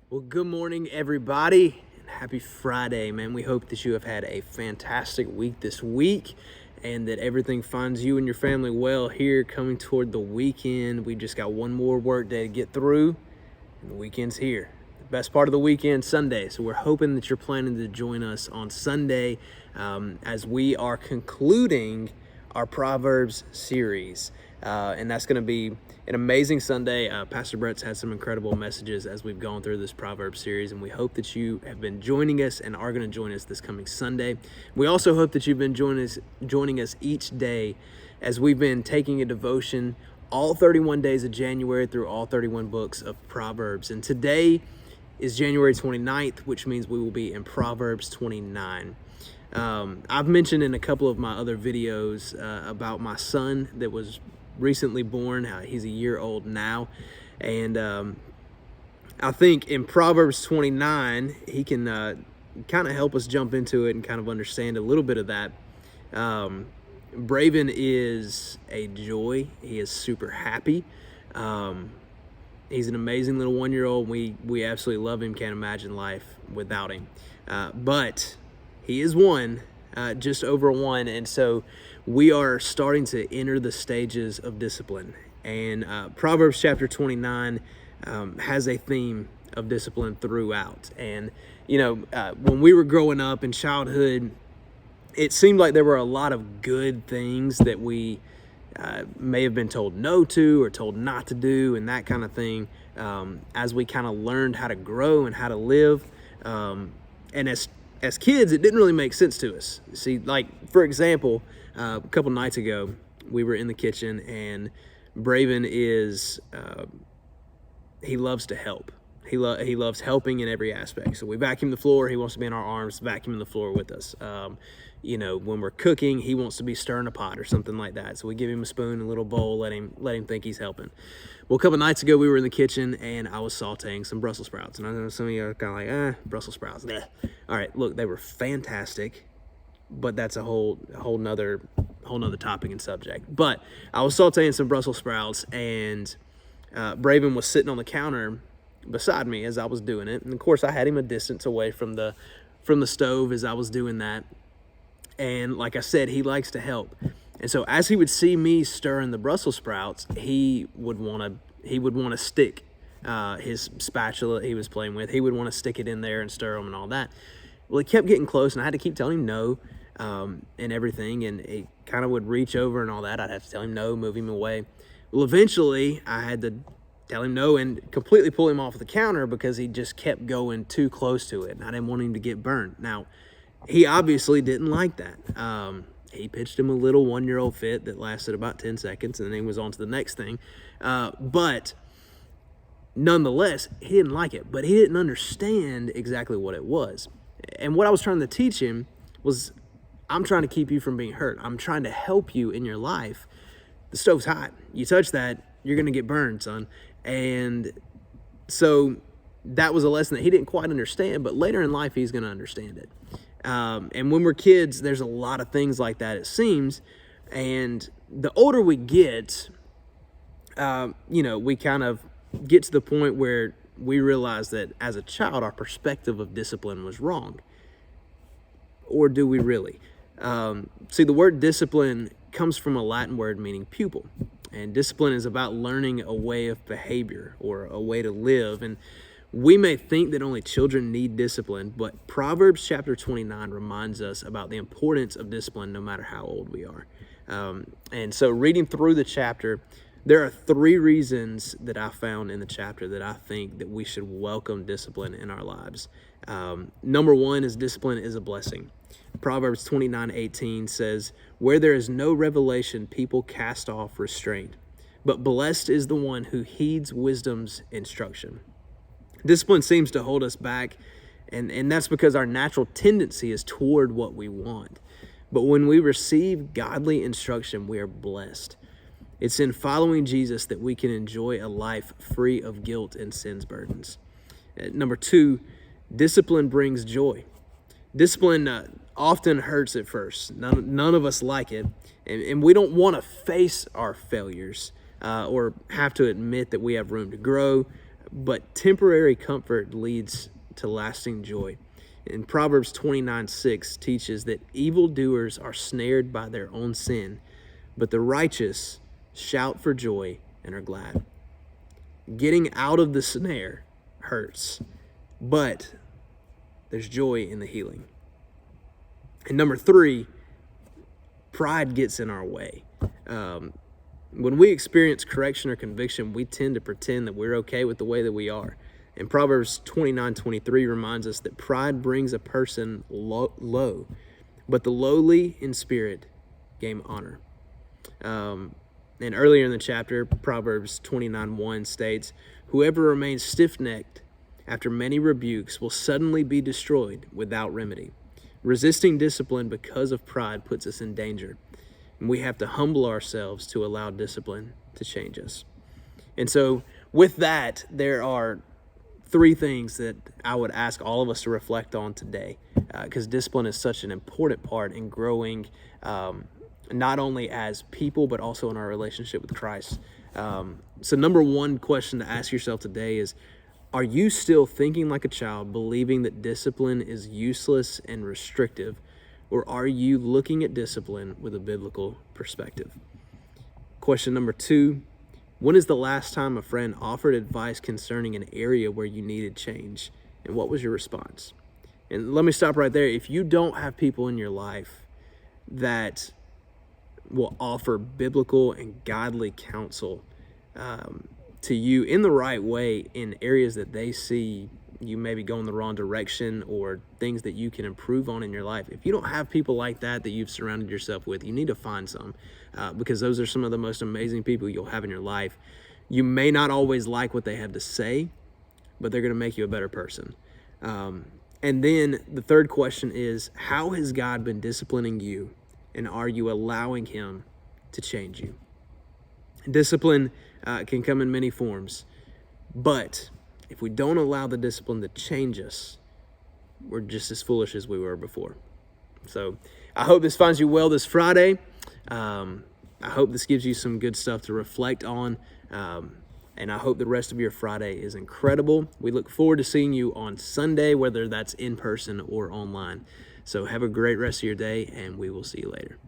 Well, good morning, everybody, and happy Friday, man. We hope that you have had a fantastic week this week and that everything finds you and your family well here coming toward the weekend. We just got one more work day to get through, and the weekend's here. The best part of the weekend, Sunday. So we're hoping that you're planning to join us on Sunday as we are concluding our Proverbs series. And that's going to be an amazing Sunday. Pastor Brett's had some incredible messages as we've gone through this Proverbs series, and we hope that you have been joining us and are going to join us this coming Sunday. We also hope that you've been joining us each day as we've been taking a devotion all 31 days of January through all 31 books of Proverbs. And today is January 29th, which means we will be in Proverbs 29. I've mentioned in a couple of my other videos about my son that was recently born. He's a year old now, and I think in Proverbs 29 he can kind of help us jump into it and kind of understand a little bit of that. Braven is a joy. He is super happy. He's an amazing little 1-year-old. We absolutely love him. Can't imagine life without him. But he is one, just over one, and so we are starting to enter the stages of discipline. And Proverbs chapter 29 has a theme of discipline throughout. And, when we were growing up in childhood, it seemed like there were a lot of good things that we may have been told no to or told not to do and that kind of thing as we kind of learned how to grow and how to live. And as kids, it didn't really make sense to us. See, like, for example, a couple nights ago, we were in the kitchen, and Braven is, he loves to help. He loves helping in every aspect. So we vacuum the floor. He wants to be in our arms, vacuuming the floor with us. When we're cooking, he wants to be stirring a pot or something like that. So we give him a spoon, a little bowl, let him think he's helping. Well, a couple nights ago, we were in the kitchen, and I was sauteing some Brussels sprouts. And I know some of you are kind of like, Brussels sprouts. Nah. All right, look, they were fantastic, but that's a whole nother topic and subject. But I was sauteing some Brussels sprouts, and Braven was sitting on the counter beside me as I was doing it. And of course, I had him a distance away from the stove as I was doing that. And like I said, he likes to help. And so as he would see me stirring the Brussels sprouts, he would want to stick his spatula he was playing with. He would want to stick it in there and stir them and all that. Well, he kept getting close, and I had to keep telling him no and everything. And he kind of would reach over and all that. I'd have to tell him no, move him away. Well, eventually, I had to tell him no and completely pull him off the counter because he just kept going too close to it, and I didn't want him to get burned. Now, he obviously didn't like that. He pitched him a little 1-year-old fit that lasted about 10 seconds, and then he was on to the next thing. But nonetheless, he didn't like it, but he didn't understand exactly what it was. And what I was trying to teach him was, I'm trying to keep you from being hurt. I'm trying to help you in your life. The stove's hot. You touch that, you're going to get burned, son. And so that was a lesson that he didn't quite understand, but later in life, he's going to understand it. And when we're kids, there's a lot of things like that, it seems. And the older we get, we kind of get to the point where we realize that as a child, our perspective of discipline was wrong. Or do we really? See, the word discipline comes from a Latin word meaning pupil. And discipline is about learning a way of behavior or a way to live. And we may think that only children need discipline, but Proverbs chapter 29 reminds us about the importance of discipline no matter how old we are. And so reading through the chapter, there are 3 reasons that I found in the chapter that I think that we should welcome discipline in our lives. Number 1 is discipline is a blessing. Proverbs 29:18 says, "Where there is no revelation, people cast off restraint, but blessed is the one who heeds wisdom's instruction." Discipline seems to hold us back, and that's because our natural tendency is toward what we want. But when we receive godly instruction, we are blessed. It's in following Jesus that we can enjoy a life free of guilt and sin's burdens. Number 2, discipline brings joy. Discipline often hurts at first. None of us like it, and we don't want to face our failures or have to admit that we have room to grow. but temporary comfort leads to lasting joy. And Proverbs 29:6 teaches that evildoers are snared by their own sin, but the righteous shout for joy and are glad. Getting out of the snare hurts, but there's joy in the healing. And number 3, pride gets in our way. When we experience correction or conviction, we tend to pretend that we're okay with the way that we are. And Proverbs 29:23 reminds us that pride brings a person low, but the lowly in spirit gain honor. And earlier in the chapter, Proverbs 29:1 states, "Whoever remains stiff-necked after many rebukes will suddenly be destroyed without remedy." Resisting discipline because of pride puts us in danger. And we have to humble ourselves to allow discipline to change us. And so with that, there are 3 things that I would ask all of us to reflect on today, because discipline is such an important part in growing, not only as people, but also in our relationship with Christ. So number 1 question to ask yourself today is, are you still thinking like a child, believing that discipline is useless and restrictive, or are you looking at discipline with a biblical perspective? Question number 2, when is the last time a friend offered advice concerning an area where you needed change, and what was your response? And let me stop right there. If you don't have people in your life that will offer biblical and godly counsel to you in the right way in areas that they see you maybe go in the wrong direction or things that you can improve on in your life, if you don't have people like that you've surrounded yourself with, you need to find some, because those are some of the most amazing people you'll have in your life. You may not always like what they have to say, but they're going to make you a better person. And then the third question is, how has God been disciplining you, and are you allowing him to change you? Discipline can come in many forms, but if we don't allow the discipline to change us, we're just as foolish as we were before. So I hope this finds you well this Friday. I hope this gives you some good stuff to reflect on. And I hope the rest of your Friday is incredible. We look forward to seeing you on Sunday, whether that's in person or online. So have a great rest of your day, and we will see you later.